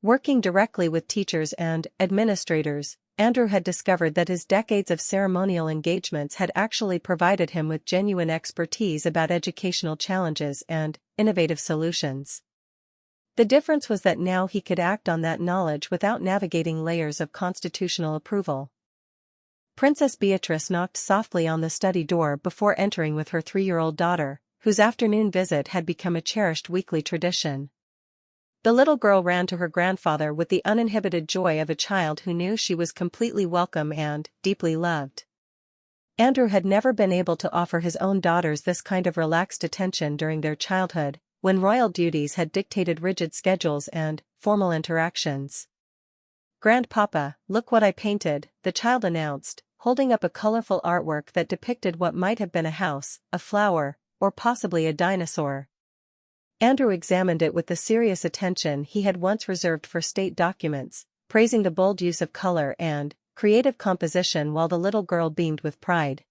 Speaker 1: Working directly with teachers and administrators, Andrew had discovered that his decades of ceremonial engagements had actually provided him with genuine expertise about educational challenges and innovative solutions. The difference was that now he could act on that knowledge without navigating layers of constitutional approval. Princess Beatrice knocked softly on the study door before entering with her 3-year-old daughter, whose afternoon visit had become a cherished weekly tradition. The little girl ran to her grandfather with the uninhibited joy of a child who knew she was completely welcome and deeply loved. Andrew had never been able to offer his own daughters this kind of relaxed attention during their childhood, when royal duties had dictated rigid schedules and formal interactions. "Grandpapa, look what I painted," the child announced, holding up a colorful artwork that depicted what might have been a house, a flower, or possibly a dinosaur. Andrew examined it with the serious attention he had once reserved for state documents, praising the bold use of color and creative composition while the little girl beamed with pride.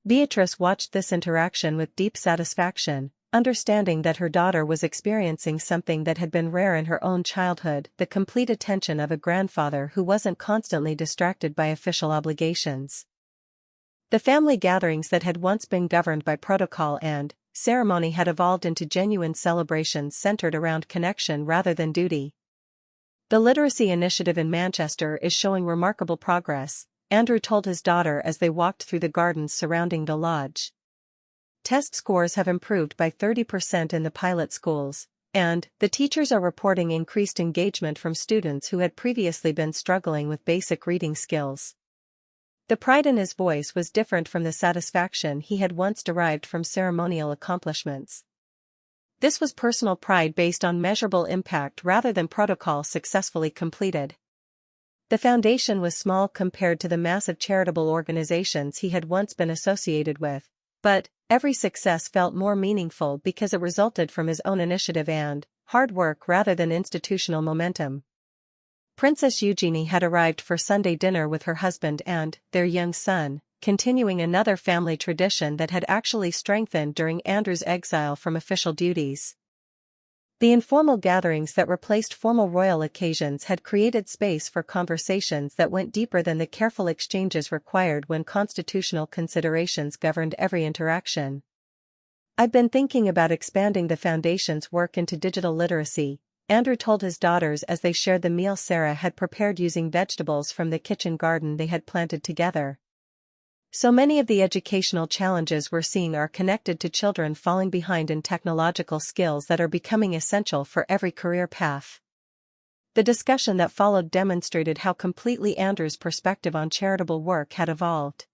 Speaker 1: Beatrice watched this interaction with deep satisfaction, understanding that her daughter was experiencing something that had been rare in her own childhood, the complete attention of a grandfather who wasn't constantly distracted by official obligations. The family gatherings that had once been governed by protocol and ceremony had evolved into genuine celebrations centered around connection rather than duty. "The literacy initiative in Manchester is showing remarkable progress," Andrew told his daughter as they walked through the gardens surrounding the lodge. "Test scores have improved by 30% in the pilot schools, and the teachers are reporting increased engagement from students who had previously been struggling with basic reading skills." The pride in his voice was different from the satisfaction he had once derived from ceremonial accomplishments. This was personal pride based on measurable impact rather than protocol successfully completed. The foundation was small compared to the massive charitable organizations he had once been associated with, but every success felt more meaningful because it resulted from his own initiative and hard work rather than institutional momentum. Princess Eugenie had arrived for Sunday dinner with her husband and their young son, continuing another family tradition that had actually strengthened during Andrew's exile from official duties. The informal gatherings that replaced formal royal occasions had created space for conversations that went deeper than the careful exchanges required when constitutional considerations governed every interaction. "I've been thinking about expanding the Foundation's work into digital literacy," Andrew told his daughters as they shared the meal Sarah had prepared using vegetables from the kitchen garden they had planted together. "So many of the educational challenges we're seeing are connected to children falling behind in technological skills that are becoming essential for every career path." The discussion that followed demonstrated how completely Andrew's perspective on charitable work had evolved.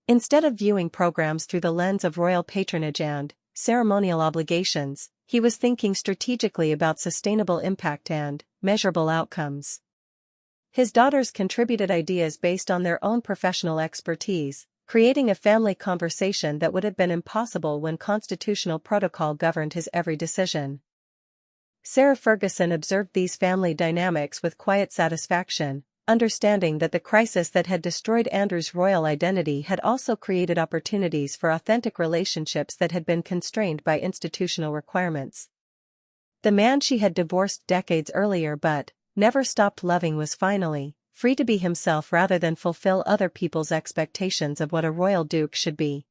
Speaker 1: Instead of viewing programs through the lens of royal patronage and ceremonial obligations, he was thinking strategically about sustainable impact and measurable outcomes. His daughters contributed ideas based on their own professional expertise, creating a family conversation that would have been impossible when constitutional protocol governed his every decision. Sarah Ferguson observed these family dynamics with quiet satisfaction, understanding that the crisis that had destroyed Andrew's royal identity had also created opportunities for authentic relationships that had been constrained by institutional requirements. The man she had divorced decades earlier but never stopped loving was finally free to be himself rather than fulfill other people's expectations of what a royal duke should be.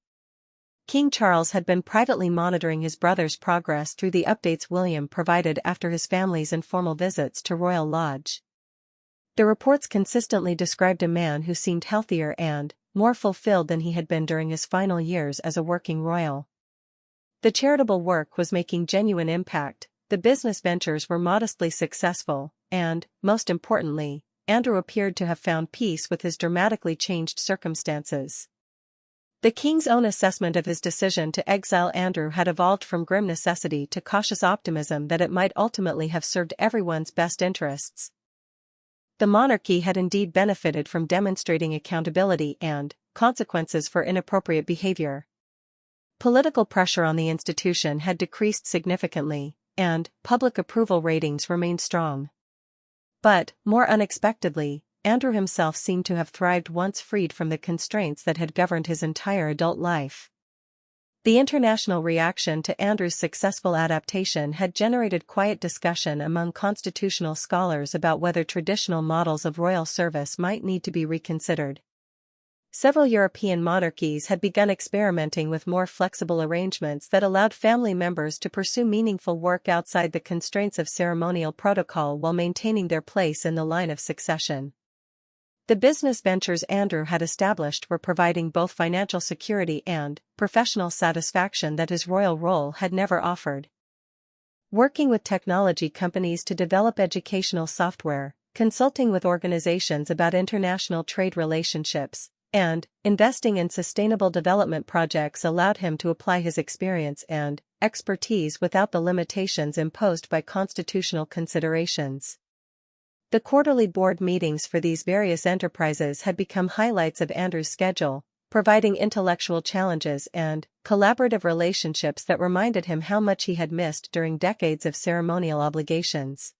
Speaker 1: King Charles had been privately monitoring his brother's progress through the updates William provided after his family's informal visits to Royal Lodge. The reports consistently described a man who seemed healthier and more fulfilled than he had been during his final years as a working royal. The charitable work was making genuine impact, the business ventures were modestly successful, and, most importantly, Andrew appeared to have found peace with his dramatically changed circumstances. The king's own assessment of his decision to exile Andrew had evolved from grim necessity to cautious optimism that it might ultimately have served everyone's best interests. The monarchy had indeed benefited from demonstrating accountability and consequences for inappropriate behavior. Political pressure on the institution had decreased significantly, and public approval ratings remained strong. But, more unexpectedly, Andrew himself seemed to have thrived once freed from the constraints that had governed his entire adult life. The international reaction to Andrew's successful adaptation had generated quiet discussion among constitutional scholars about whether traditional models of royal service might need to be reconsidered. Several European monarchies had begun experimenting with more flexible arrangements that allowed family members to pursue meaningful work outside the constraints of ceremonial protocol while maintaining their place in the line of succession. The business ventures Andrew had established were providing both financial security and professional satisfaction that his royal role had never offered. Working with technology companies to develop educational software, consulting with organizations about international trade relationships, and investing in sustainable development projects allowed him to apply his experience and expertise without the limitations imposed by constitutional considerations. The quarterly board meetings for these various enterprises had become highlights of Andrew's schedule, providing intellectual challenges and collaborative relationships that reminded him how much he had missed during decades of ceremonial obligations.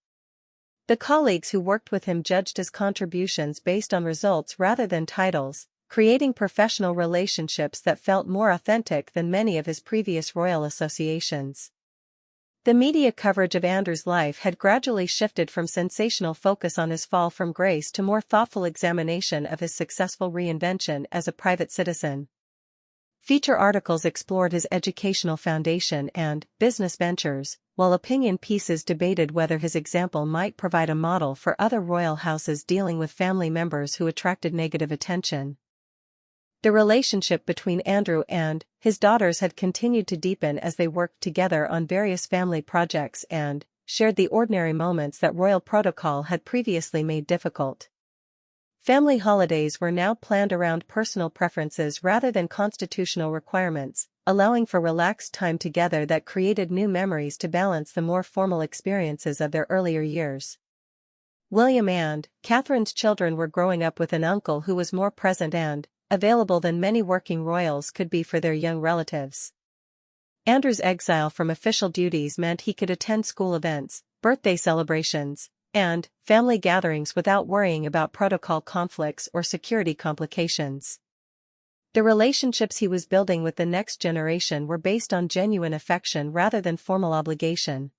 Speaker 1: The colleagues who worked with him judged his contributions based on results rather than titles, creating professional relationships that felt more authentic than many of his previous royal associations. The media coverage of Andrew's life had gradually shifted from sensational focus on his fall from grace to more thoughtful examination of his successful reinvention as a private citizen. Feature articles explored his educational foundation and business ventures, while opinion pieces debated whether his example might provide a model for other royal houses dealing with family members who attracted negative attention. The relationship between Andrew and his daughters had continued to deepen as they worked together on various family projects and shared the ordinary moments that royal protocol had previously made difficult. Family holidays were now planned around personal preferences rather than constitutional requirements, allowing for relaxed time together that created new memories to balance the more formal experiences of their earlier years. William and Catherine's children were growing up with an uncle who was more present and available than many working royals could be for their young relatives. Andrew's exile from official duties meant he could attend school events, birthday celebrations, and family gatherings without worrying about protocol conflicts or security complications. The relationships he was building with the next generation were based on genuine affection rather than formal obligation.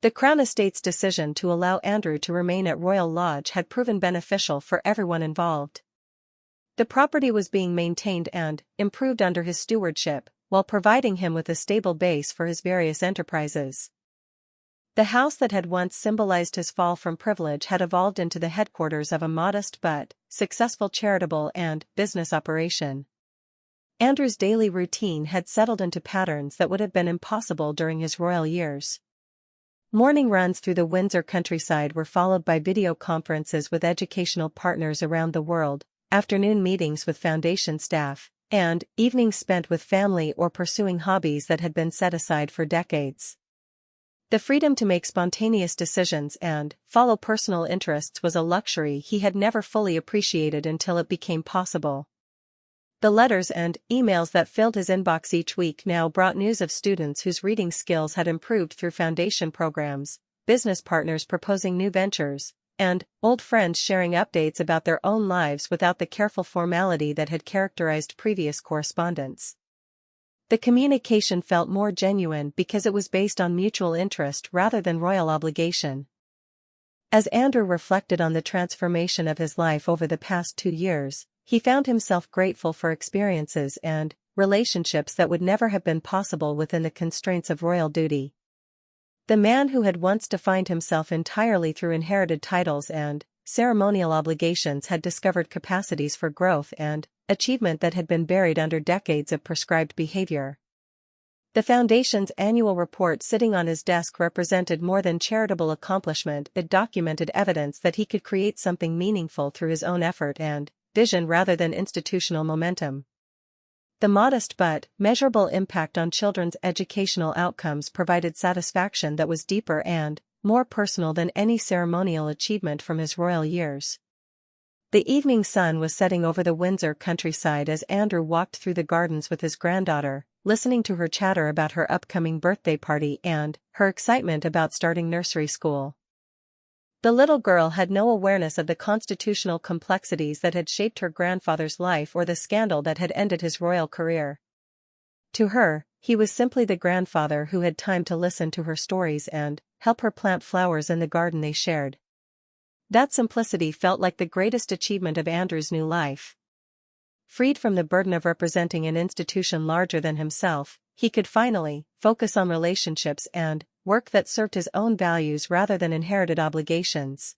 Speaker 1: The Crown Estate's decision to allow Andrew to remain at Royal Lodge had proven beneficial for everyone involved. The property was being maintained and improved under his stewardship, while providing him with a stable base for his various enterprises. The house that had once symbolized his fall from privilege had evolved into the headquarters of a modest but successful charitable and business operation. Andrew's daily routine had settled into patterns that would have been impossible during his royal years. Morning runs through the Windsor countryside were followed by video conferences with educational partners around the world, afternoon meetings with foundation staff, and evenings spent with family or pursuing hobbies that had been set aside for decades. The freedom to make spontaneous decisions and follow personal interests was a luxury he had never fully appreciated until it became possible. The letters and emails that filled his inbox each week now brought news of students whose reading skills had improved through foundation programs, business partners proposing new ventures, and old friends sharing updates about their own lives without the careful formality that had characterized previous correspondence. The communication felt more genuine because it was based on mutual interest rather than royal obligation. As Andrew reflected on the transformation of his life over the past 2 years, he found himself grateful for experiences and relationships that would never have been possible within the constraints of royal duty. The man who had once defined himself entirely through inherited titles and ceremonial obligations had discovered capacities for growth and achievement that had been buried under decades of prescribed behavior. The Foundation's annual report sitting on his desk represented more than charitable accomplishment. It documented evidence that he could create something meaningful through his own effort and vision rather than institutional momentum. The modest but measurable impact on children's educational outcomes provided satisfaction that was deeper and more personal than any ceremonial achievement from his royal years. The evening sun was setting over the Windsor countryside as Andrew walked through the gardens with his granddaughter, listening to her chatter about her upcoming birthday party and her excitement about starting nursery school. The little girl had no awareness of the constitutional complexities that had shaped her grandfather's life or the scandal that had ended his royal career. To her, he was simply the grandfather who had time to listen to her stories and help her plant flowers in the garden they shared. That simplicity felt like the greatest achievement of Andrew's new life. Freed from the burden of representing an institution larger than himself, he could finally focus on relationships and work that served his own values rather than inherited obligations.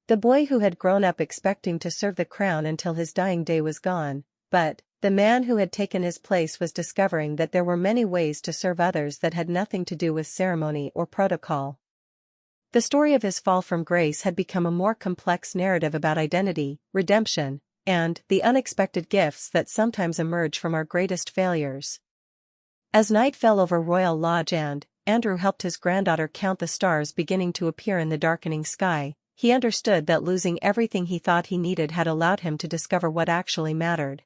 Speaker 1: The boy who had grown up expecting to serve the crown until his dying day was gone, but the man who had taken his place was discovering that there were many ways to serve others that had nothing to do with ceremony or protocol. The story of his fall from grace had become a more complex narrative about identity, redemption, and the unexpected gifts that sometimes emerge from our greatest failures. As night fell over Royal Lodge and Andrew helped his granddaughter count the stars beginning to appear in the darkening sky, he understood that losing everything he thought he needed had allowed him to discover what actually mattered.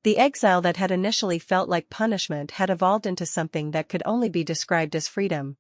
Speaker 1: The exile that had initially felt like punishment had evolved into something that could only be described as freedom.